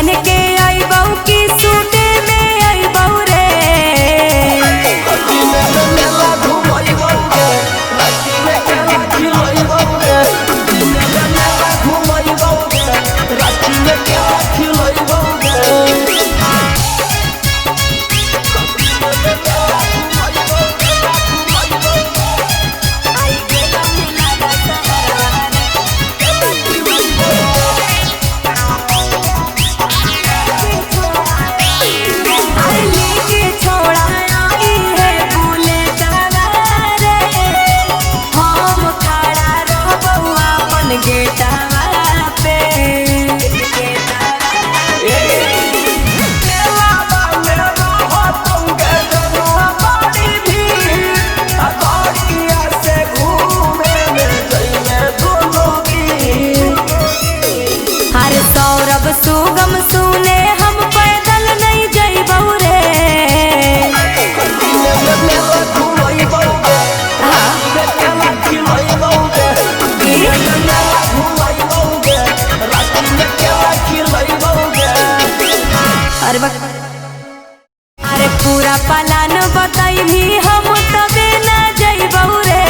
पहन के आई बहू की सूटे में आई बहू रे। सौरभ सुगम सुने हम पैदल नहीं जइबौ रे। अरे पूरा प्लान बताइबी हम तबे ना जइबौ रे।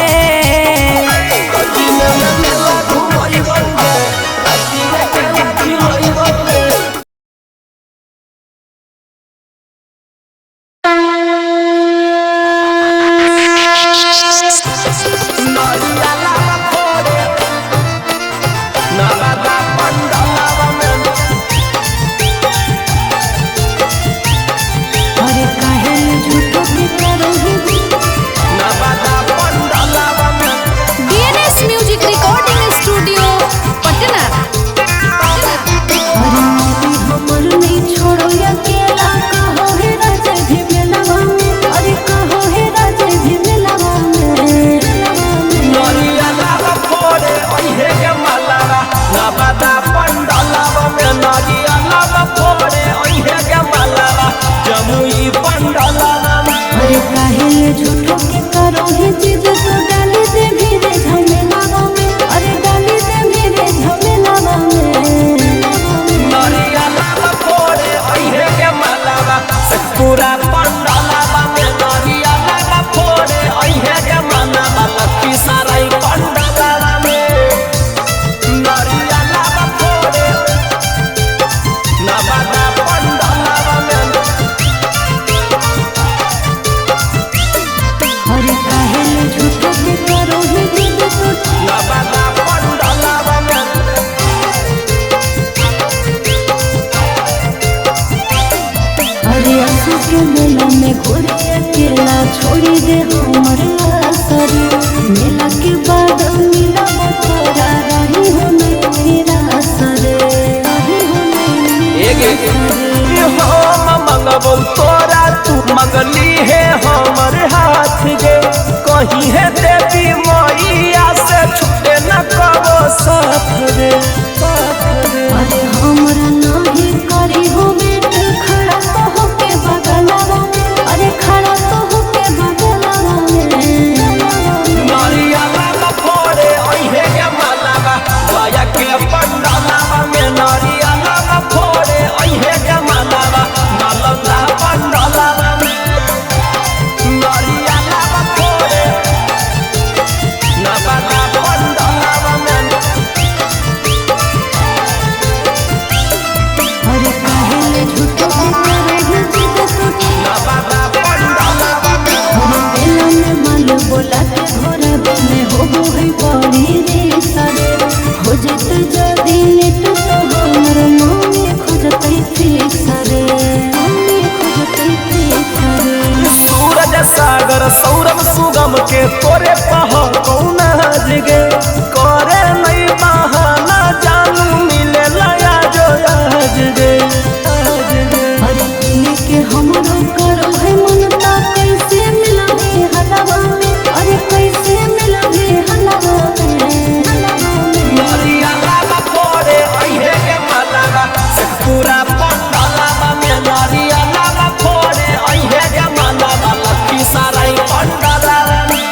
झूठो के करो ही जिद तो डाली दे मेरे झमेला में। अरे डाली दे मेरे झमेला में। नरिया लावा फोड़े ओहे के मालावा पूरा पंडालावा में। नरिया लावा फोड़े ओहे के मालावा लक्की साराई पंडालावा में। नरिया लावा फोड़े नवादा पंडालावा में। अरे काहे झूठो के करो ही जिद तो नवादा पंडालावा में। अरे आंसू के मेला में घोड़े अकेला छोड़ी दे हमर सरी। मेला के बाद मिला तोरा रही हो मेरा सरे। रही हो हम मंगबौ तोरा तू मंगली है हमर हाथ गे। कहीं है देवी मैया से छूटे न कबो साथ रे। अरे हमरा नाही करी हो बेट खड़ा तो हो के बगलवा में। अरे खड़ा तो हो के बगलवा में। नरिया लावा फोड़े ओहे के मालावा माया के पंडालावा में। नरिया लावा फोड़े ओहे के मालावा नालंदा पंडालावा में। नरिया लावा फोड़े नवादा पंडालावा में। अरे काहे झूठो के करे ही जिद तो नवादा पंडालावा में। मेला में माल बोला के घोड़ा में हो गई बड़ी रे सरे। हो जत जदी लेट तो हमर मम्मी खोजतै फिक्स रे। मम्मी खोजतै फिक्स रे। सूरज सागर सौरभ सुगम के तोरे पह कौना जगे। करे नहीं बहाना जानू मिले लया जो आज गे। अरे मिले के हमरो करो है मनता कैसे मिलबे हलवा में। अरे कैसे मिलबे हलवा में। नरिया लावा फोड़े ओहे के मालावा पूरा पंडालावा में। नरिया लावा फोड़े ओहे के मालावा लक्की साराई पंडालावा में।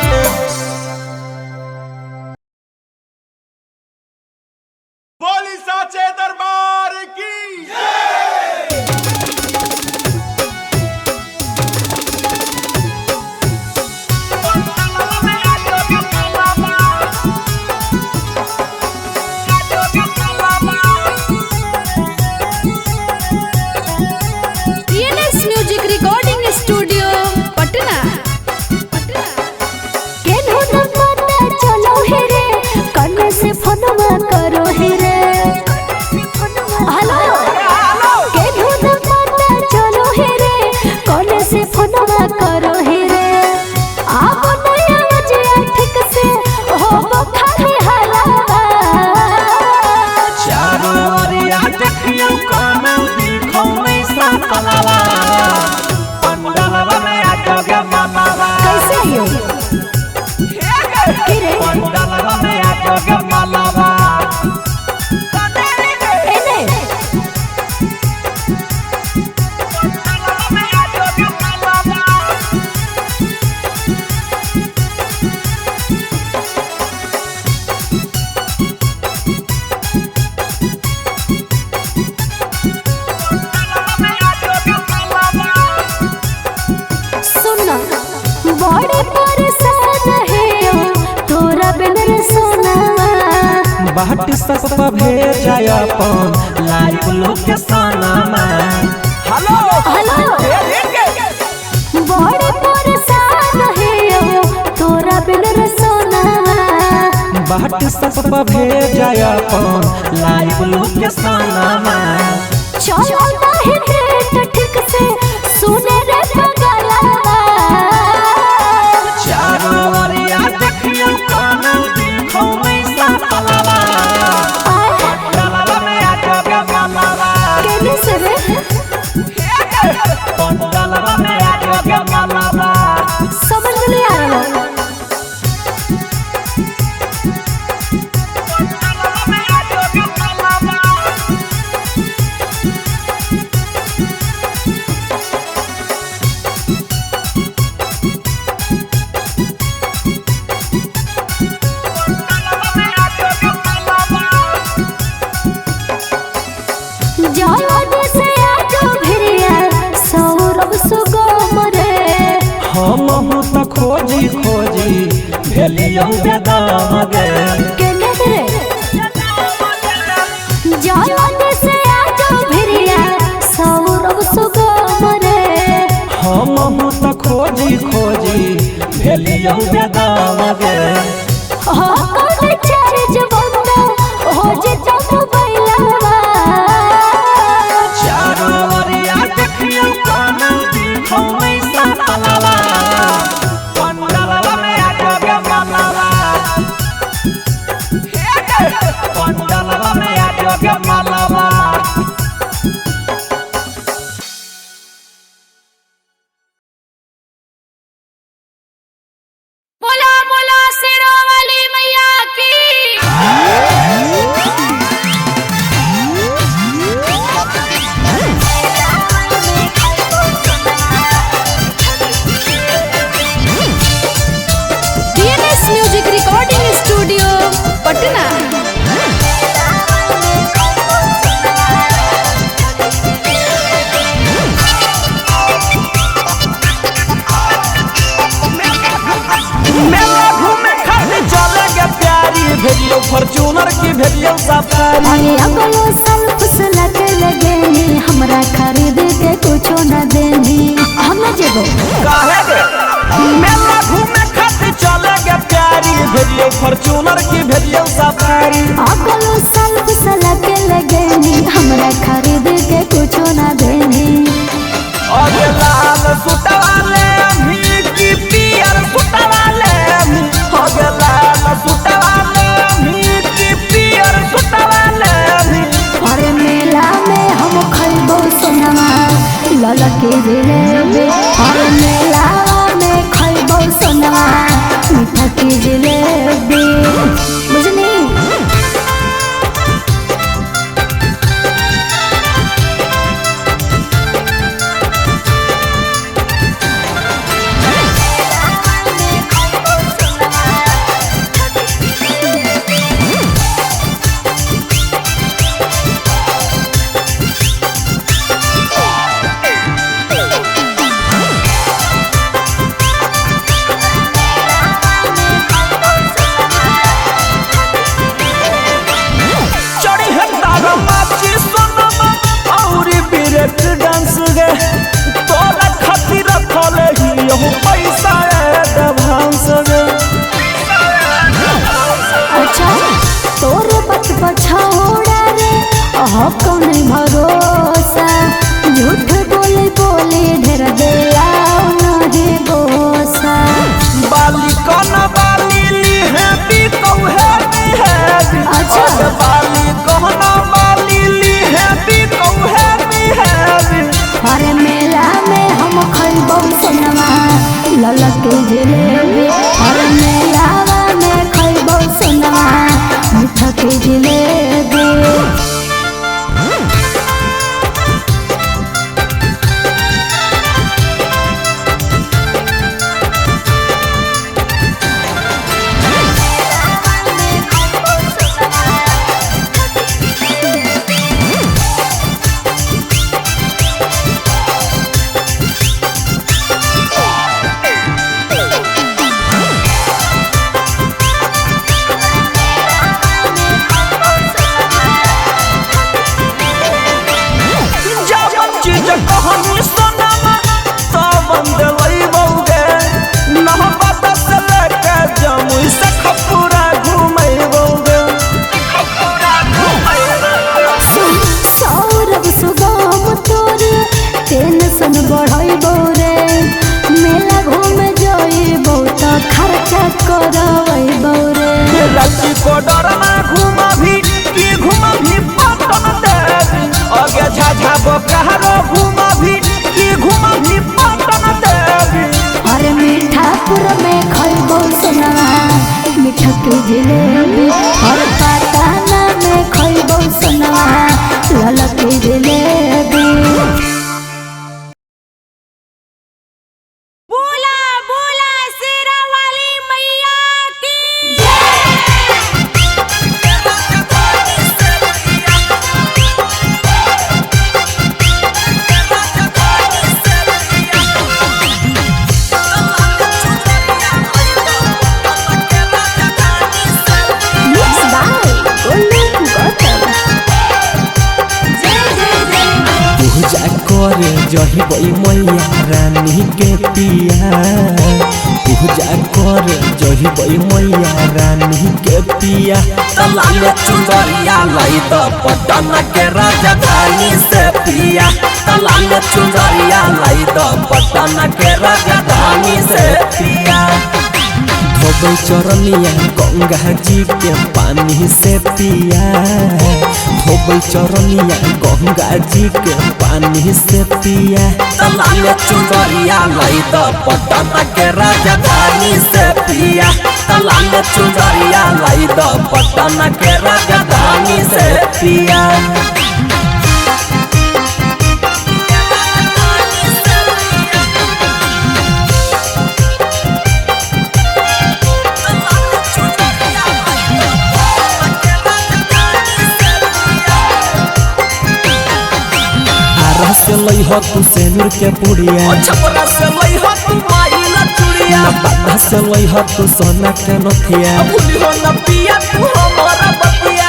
बाट सब पर भेजा अपन लाइव लोकेशन में। हेलो बड़े परेशान है तोरा बिन रसोना। बाट सब पर भेजा अपन लाइव लोकेशन में। चलो नहीं डेट ठीक से सुने रे पगला। चारों ओरिया देखियो काना देखो मैं सातलावा। पंडाला में आजो के मालावा। केने से रे पंडाला में आजो के मालावा। समझ नहीं आ रहा। हम तो खोजी खोजी भेलियो बेदाम गे। केने रे जाने से आजो भिरिया सौरभ सुगम रे। हम तो खोजी खोजी भेलियो बेदाम गे। हो कोने चार्ज बंद हो जे मोबाइलवा। चारों ओरिया देखियो काना देखो मैं सातलावा। पंडाला में आजो के मालावा। पंडाला में आजो के मालावा। बोला बोला शेरों वाली मैया की। DNS music recording studio Patna. मेला घूमे खातिर चलेंगे प्यारी। भेजियो फॉर्च्यूनर की भेजियो सफारी। अरे अगलो सल्फ से लगे हमरा खरीद के कुछो न देनी। हम न जेबो काहे गे मेला घूमे खातिर चलेंगे प्यारी। भेजियो फॉर्च्यूनर की भेजियो सफारी। अगलो सल्फ से लगे हमरा खरीद के कुछो न देनी। और लाल सुटवाले अभी की पियर सुटवाले अभी। और लाल सुटवाले अभी की पियर सुटवाले अभी। अरे मेला में हम खइबो सोनमा ललके जिलेबी। अरे मेला में खइबो सोनमा मीठा की जिलेबी। बुझनी डांस गे तोरा खातिर रखल ही यहू पैसा एडवांस गे। अच्छा तोर बत पछौड़ा रे अह कौन भरोसा। झूठ बोले ढेर देला नहीं गोसा। बाली कौन बाली ली है भी कौहे भी है भी। अच्छा बाली कौन बाली ली है भी कौहे भी है भी। अरे मेला में हम खइबो सोनमा ललके जिलेबी। अरे मेला में खइबो सोनमा मीठा के जिलेबी। करवै बौरे लड़की को डरना घुमा भी की घुमा भी पटन देवी आगे झाझा बोकारो घुमा भी की घुमा भी पटन देवी अरे मीठापुर में खैबो सोनवा मीठा के जिलेबी और पटना में खैबो सोनवा लाला के जिलेबी बोला बोला शेरा वाली मैया की पूजा करे जही बई मैया रानी के पिया पूजा करे जही बई मैया रानी के पिया तलाले चुंदरिया लाई तो पटन के राजधानी से पिया तलाले चुंदरिया लाई तो पटन के राजधानी से पिया धोबै चरनिया गंगा जी के पानी से पिया धोबै चरनिया गंगा जी के पानी से पिया तलाले चुंदरिया लाई तो पटन के राजधानी से पिया तलाले चुंदरिया लाई तो पटन के राजधानी से पिया से लई हो तू सेनुर के पुड़िया छपरा से लई हो तू माइला चुड़िया बाधा से लई हो तू सोना के नथिया भूली हो न पिया तू हमारा बतिया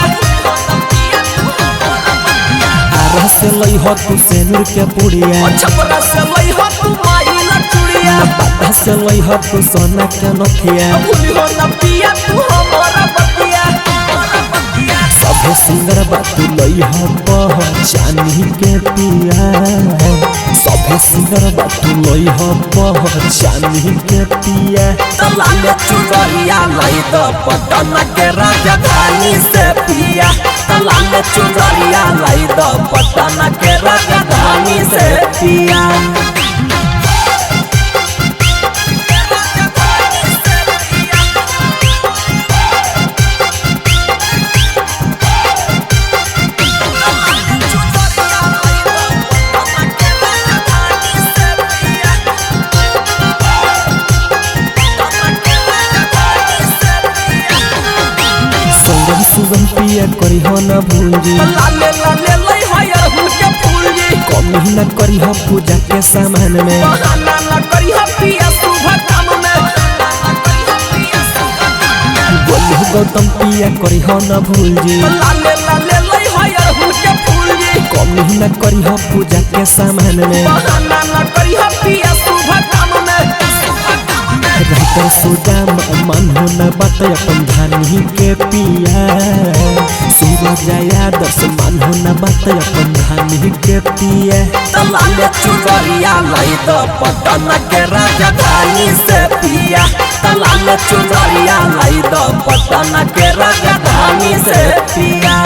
आरा से लई हो तू सेनुर के पुड़िया छपरा से लई हो तू माइला चुड़िया बाधा से लई हो तू सोना के नथिया भूली हो न पिया तू हमारा बतिया सभे सुंदर बात लई हो पहचानी के पिया सभे सुंदर बात लई हो पहचानी के पिया तलाले चुंदरिया लाई तो पटन के राजधानी से पिया तलाले चुंदरिया लाई तो पटन के राजधानी से पिया सुगम पिया करी हो न भूलजी लाले लाले लई हयर हुल के फूलजी कमी न करी हो पूजा के सामान में बहाना न करी हो पिया शुभ काम में बोलू गौतम पिया करी हो न भूलजी लाले लाले लई हयर हुल के फूलजी कमी न करी हो पूजा के सामान में बहाना न करी हो पिया शुभ काम में रहकर सुदाम मन हो न बात अपन धानी के पिया सूरज यादव मन हो न बात अपन धानी के पिया तलाले चुंदरिया लाई तो पटन के राजधानी से पिया तलाले चुंदरिया लाई तो पटन के राजधानी से पिया।